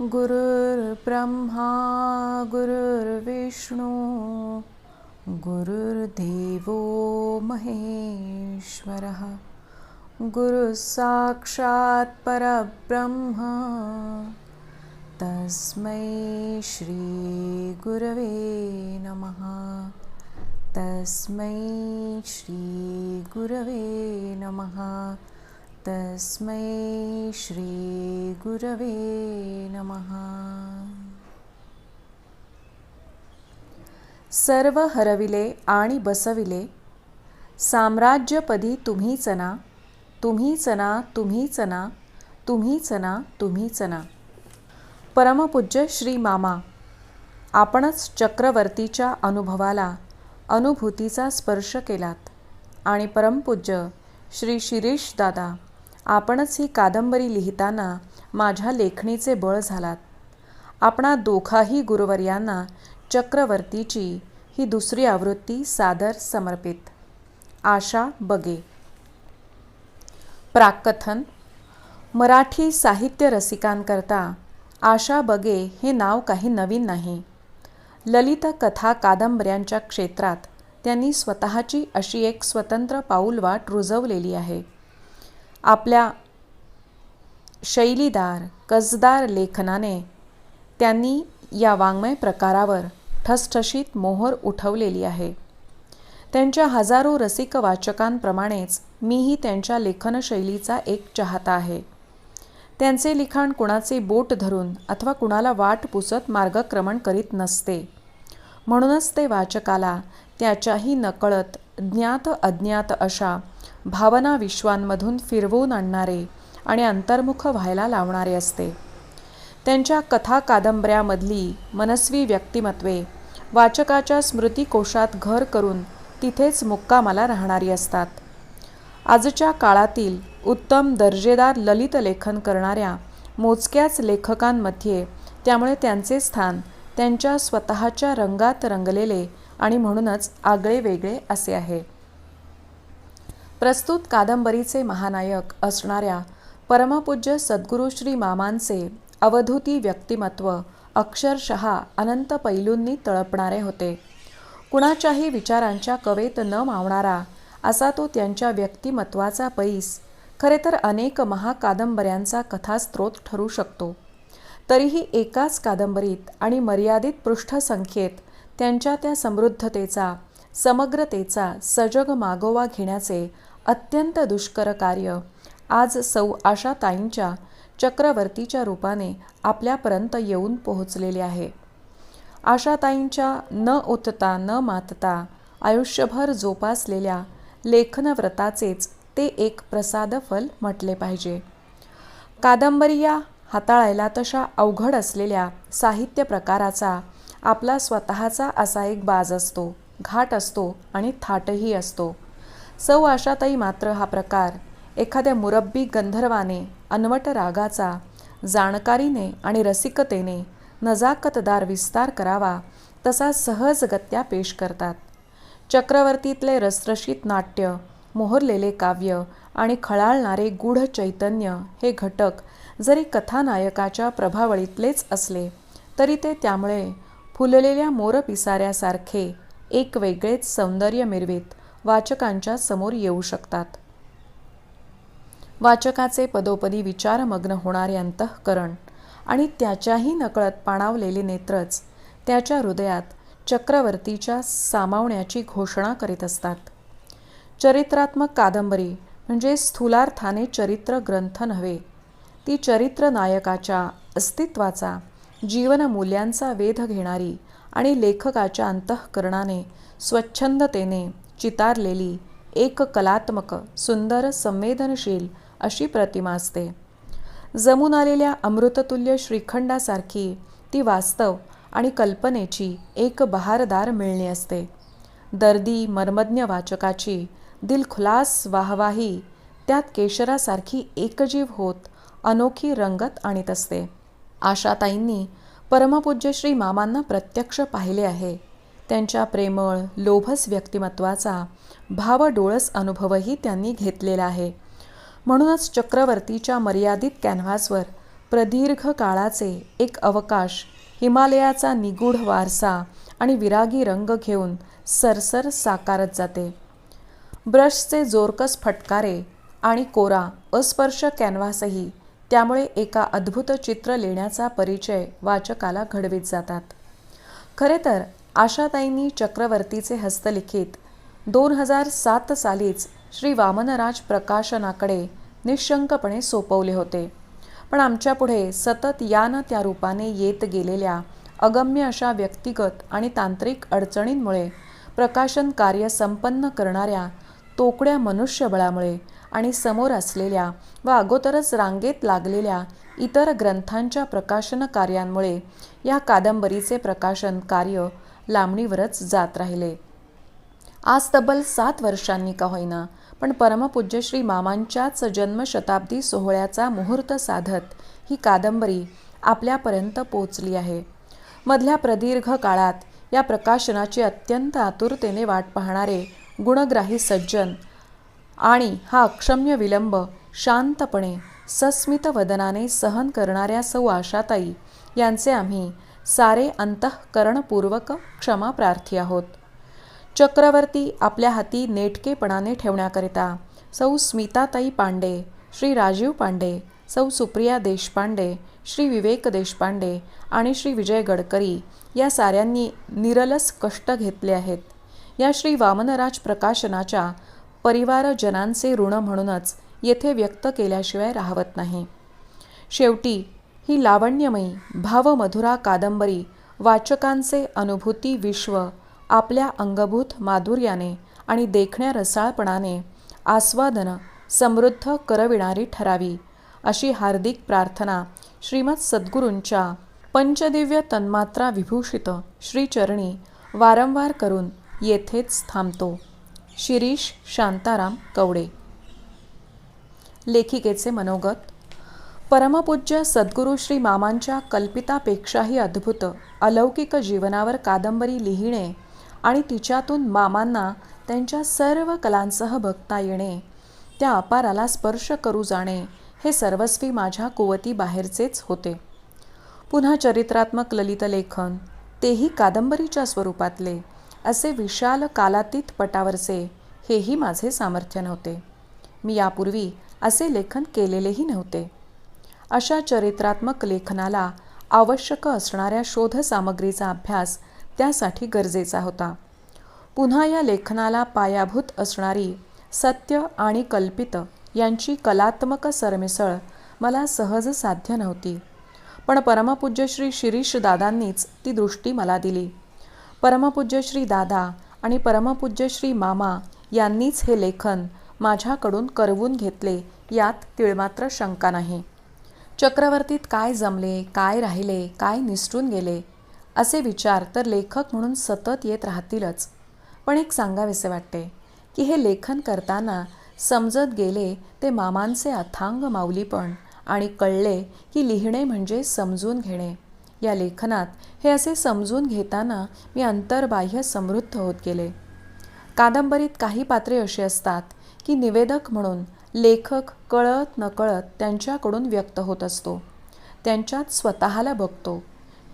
गुरुर्ब्रह्मा गुरुर्विष्णू गुरुर्देवो महेश्वरः गुरुसाक्षात् परब्रह्म तस्मै श्री गुरवे नमः। तस्मै श्री गुरवे नमः। तस्मै श्री गुरवे नमः। सर्व हरविले आणि बसविले, साम्राज्यपदी तुम्हीच ना, तुम्हीच ना, तुम्हीच ना, तुम्हीच ना, तुम्हीच ना। परमपूज्य श्री मामा, आपणच चक्रवर्तीच्या अनुभवाला अनुभूतीचा स्पर्श केलात आणि परमपूज्य श्री शिरीष दादा, आपणच ही कादंबरी लिहिताना माझ्या लेखणीचे बळ झालात। आपणा दोघाही गुरुवर्यांना चक्रवर्तीची ही दुसरी आवृत्ती सादर समर्पित। आशा बगे। प्राककथन। मराठी साहित्य रसिकांकरता आशा बगे हे नाव काही नवीन नाही। ललित कथा कादंबऱ्यांच्या क्षेत्रात त्यांनी स्वतःची अशी एक स्वतंत्र पाऊलवाट रुजवलेली आहे। आपल्या शैलीदार कसदार लेखनाने त्यांनी या वाङ्मय प्रकारावर ठसठशीत मोहर उठवलेली आहे। त्यांच्या हजारो रसिक वाचकांप्रमाणेच मीही त्यांच्या लेखनशैलीचा एक चाहता आहे। त्यांचे लिखाण कुणाचे बोट धरून अथवा कुणाला वाट पुसत मार्गक्रमण करीत नसते, म्हणूनच ते वाचकाला त्याच्याही नकळत ज्ञात अज्ञात अशा भावना विश्वांमधून फिरवून आणणारे आणि अंतर्मुख व्हायला लावणारे असते। त्यांच्या कथा कादंबऱ्यामधली मनस्वी व्यक्तिमत्वे वाचकाच्या स्मृतिकोशात घर करून तिथेच मुक्कामाला राहणारी असतात। आजच्या काळातील उत्तम दर्जेदार ललित लेखन करणाऱ्या मोजक्याच लेखकांमध्ये त्यामुळे त्यांचे स्थान त्यांच्या स्वतःच्या रंगात रंगलेले आणि म्हणूनच आगळे वेगळे असे आहे। प्रस्तुत कादंबरीचे महानायक असणाऱ्या परमपूज्य सद्गुरू श्री मामांचे अवधूती व्यक्तिमत्व अक्षरशः अनंत पैलूंनी तळपणारे होते। कुणाच्याही विचारांच्या कवेत न मावणारा असा तो त्यांच्या व्यक्तिमत्वाचा पैस खरे तर अनेक महाकादंबऱ्यांचा कथास्त्रोत ठरू शकतो। तरीही एकाच कादंबरीत आणि मर्यादित पृष्ठसंख्येत त्यांच्या त्या समृद्धतेचा समग्रतेचा सजग मागोवा घेण्याचे अत्यंत दुष्कर कार्य आज सौ आशाताईंच्या चक्रवर्तीच्या रूपाने आपल्यापर्यंत येऊन पोहोचलेले आहे। आशाताईंच्या न उतता न मातता आयुष्यभर जोपासलेल्या लेखनव्रताचेच ते एक प्रसादफल म्हटले पाहिजे। कादंबरी या हाताळायला तशा अवघड असलेल्या साहित्य प्रकाराचा आपला स्वतःचा असा एक बाज असतो, घाट असतो आणि थाटही असतो। सौ आशाताई मात्र हा प्रकार एखाद्या मुरब्बी गंधर्वाने अनवट रागाचा जाणकारीने आणि रसिकतेने नजाकतदार विस्तार करावा तसा सहजगत्या पेश करतात। चक्रवर्तीतले रसरशीत नाट्य, मोहरलेले काव्य आणि खळाळणारे गूढ चैतन्य हे घटक जरी कथानायकाच्या प्रभावळीतलेच असले तरी ते त्यामुळे फुललेल्या मोरपिसाऱ्यासारखे एक वेगळेच सौंदर्य मिरवीत वाचकांच्या समोर येऊ शकतात। वाचकाचे पदोपदी विचारमग्न होणारे अंतःकरण आणि त्याच्याही नकळत पाणावलेले नेत्रच त्याच्या हृदयात चक्रवर्तीच्या सामावण्याची घोषणा करीत असतात। चरित्रात्मक कादंबरी म्हणजे स्थूलार्थाने चरित्र ग्रंथ नव्हे, ती चरित्र नायकाच्या अस्तित्वाचा जीवनमूल्यांचा वेध घेणारी आणि लेखकाच्या अंतःकरणाने स्वच्छंदतेने चितारलेली एक कलात्मक सुंदर संवेदनशील अशी प्रतिमा असते। जमून आलेल्या अमृततुल्य श्रीखंडासारखी ती वास्तव आणि कल्पनेची एक बहारदार मिळणी असते। दर्दी मर्मज्ञ वाचकाची दिलखुलास वाहवाही त्यात केशरासारखी एकजीव होत अनोखी रंगत आणीत असते। आशाताईंनी परमपूज्य श्री मामांना प्रत्यक्ष पाहिले आहे। त्यांच्या प्रेमळ लोभस व्यक्तिमत्वाचा भावडोळस अनुभवही त्यांनी घेतलेला आहे। म्हणूनच चक्रवर्तीच्या मर्यादित कॅनव्हासवर प्रदीर्घ काळाचे एक अवकाश, हिमालयाचा निगूढ वारसा आणि विरागी रंग घेऊन सरसर साकारत जाते. ब्रशचे जोरकस फटकारे आणि कोरा अस्पर्श कॅनव्हासही त्यामुळे एका अद्भुत चित्र लेण्याचा परिचय वाचकाला घडवीत जातात. खरे तर आशाताईंनी चक्रवर्तीचे हस्तलिखित 2007 सालीच श्री वामनराज प्रकाशनाकडे निःशंकपणे सोपवले होते. पण आमच्यापुढे सतत या न त्या रूपाने येत गेलेल्या अगम्य अशा व्यक्तिगत आणि तांत्रिक अडचणींमुळे प्रकाशन कार्य संपन्न करणाऱ्या तोकड्या मनुष्यबळामुळे आणि समोर असलेल्या व अगोदरच रांगेत लागलेल्या इतर ग्रंथांच्या प्रकाशन कार्यांमुळे या कादंबरीचे प्रकाशन कार्य लांबणीवरच जात राहिले. आज तब्बल 7 वर्षांनी का होईना, पण परमपूज्य श्री मामांच्याच जन्मशताब्दी सोहळ्याचा मुहूर्त साधत ही कादंबरी आपल्यापर्यंत पोचली आहे. मधल्या प्रदीर्घ काळात या प्रकाशनाची अत्यंत आतुरतेने वाट पाहणारे गुणग्राही सज्जन आणि हा अक्षम्य विलंब शांतपणे सस्मित वदनाने सहन करणाऱ्या सौ आशाताई यांचे आम्ही सारे अंतःकरणपूर्वक क्षमा प्रार्थी आहोत. चक्रवर्ती आपल्या हाती नेटकेपणाने ठेवण्याकरिता सौ स्मिताताई पांडे, श्री राजीव पांडे, सौ सुप्रिया देशपांडे, श्री विवेक देशपांडे आणि श्री विजय गडकरी या साऱ्यांनी निरलस कष्ट घेतले आहेत. या श्री वामनराज प्रकाशनाच्या परिवारजनांचे ऋण म्हणूनच येथे व्यक्त केल्याशिवाय राहवत नाही. शेवटी ही लावण्यमयी भावमधुरा कादंबरी वाचकांचे अनुभूती विश्व आपल्या अंगभूत माधुर्याने आणि देखण्या रसाळपणाने आस्वादन समृद्ध करविणारी ठरावी, अशी हार्दिक प्रार्थना श्रीमद सद्गुरूंच्या पंचदिव्य तन्मात्रा विभूषित श्रीचरणी वारंवार करून येथेच थांबतो. शिरीष शांताराम कवडे. लेखिकेचे मनोगत. परमपूज्य सद्गुरू श्री मामांच्या कल्पितापेक्षाही अद्भुत अलौकिक जीवनावर कादंबरी लिहिणे आणि तिच्यातून मामांना त्यांच्या सर्व कलांसह बघता येणे, त्या अपाराला स्पर्श करू जाणे हे सर्वस्वी माझ्या कुवती बाहेरचेच होते. पुन्हा चरित्रात्मक ललित लेखन, तेही कादंबरीच्या स्वरूपातले, असे विशाल कालातीत पटावरचे हेही माझे सामर्थ्य नव्हते. मी यापूर्वी असे लेखन केलेलेही नव्हते. अशा चरित्रात्मक लेखनाला आवश्यक असणाऱ्या शोधसामग्रीचा अभ्यास त्यासाठी गरजेचा होता. पुन्हा या लेखनाला पायाभूत असणारी सत्य आणि कल्पित यांची कलात्मक सरमिसळ मला सहज साध्य नव्हती. पण परमपूज्य श्री शिरीष दादांनीच ती दृष्टी मला दिली. परमपूज्य श्री दादा आणि परमपूज्य श्री मामा यांनीच हे लेखन माझ्याकडून करवून घेतले, यात तिळमात्र शंका नाही. चक्रवर्तीत काय जमले, काय राहिले, काय निसटून गेले, असे विचार तर लेखक म्हणून सतत येत राहतीलच. पण एक सांगावेसे वाटते की हे लेखन करताना समजत गेले ते मामांचे अथांग माऊलीपण आणि कळले की लिहिणे म्हणजे समजून घेणे. या लेखनात हे असे समजून घेताना मी अंतर्बाह्य समृद्ध होत गेले. कादंबरीत काही पात्रे अशी असतात की निवेदक म्हणून लेखक कळत नकळत त्यांच्याकडून व्यक्त होत असतो, त्यांच्यात स्वतःला बघतो.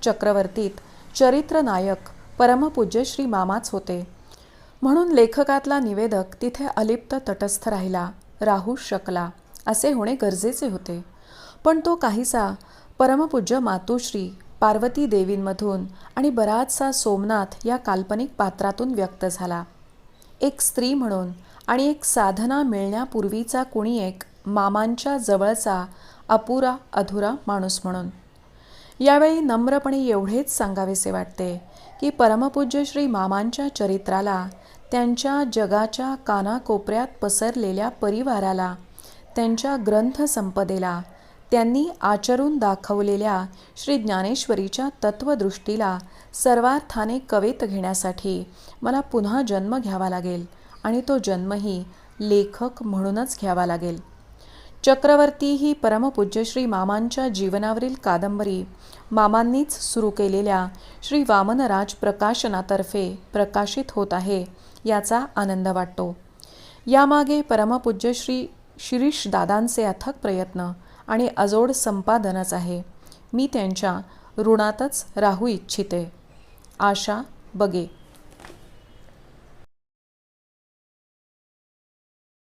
चक्रवर्तीत चरित्रनायक परमपूज्य श्री मामाच होते, म्हणून लेखकातला निवेदक तिथे अलिप्त तटस्थ राहू शकला असे होणे गरजेचे होते. पण तो काहीसा परमपूज्य मातोश्री पार्वती देवींमधून आणि बराचसा सोमनाथ या काल्पनिक पात्रातून व्यक्त झाला. एक स्त्री म्हणून आणि एक साधना मिळण्यापूर्वीचा कुणी एक मामांच्या जवळचा अपुरा अधुरा माणूस म्हणून. यावेळी नम्रपणे एवढेच सांगावेसे वाटते की परमपूज्य श्री मामांच्या चरित्राला, त्यांच्या जगाच्या कानाकोपऱ्यात पसरलेल्या परिवाराला, त्यांच्या ग्रंथसंपदेला, त्यांनी आचरून दाखवलेल्या श्री ज्ञानेश्वरीच्या तत्वदृष्टीला सर्वार्थाने कवेत घेण्यासाठी मला पुन्हा जन्म घ्यावा लागेल आणि तो जन्मही लेखक म्हणूनच घ्यावा लागेल. चक्रवर्ती ही परमपूज्य श्री मामांच्या जीवनावरील कादंबरी मामांनीच सुरू केलेल्या श्री वामनराज प्रकाशनातर्फे प्रकाशित होत आहे, याचा आनंद वाटतो. यामागे परमपूज्य श्री शिरीष दादांचे अथक प्रयत्न आणि अजोड संपादनच आहे. मी त्यांच्या ऋणातच राहू इच्छिते. आशा बगे.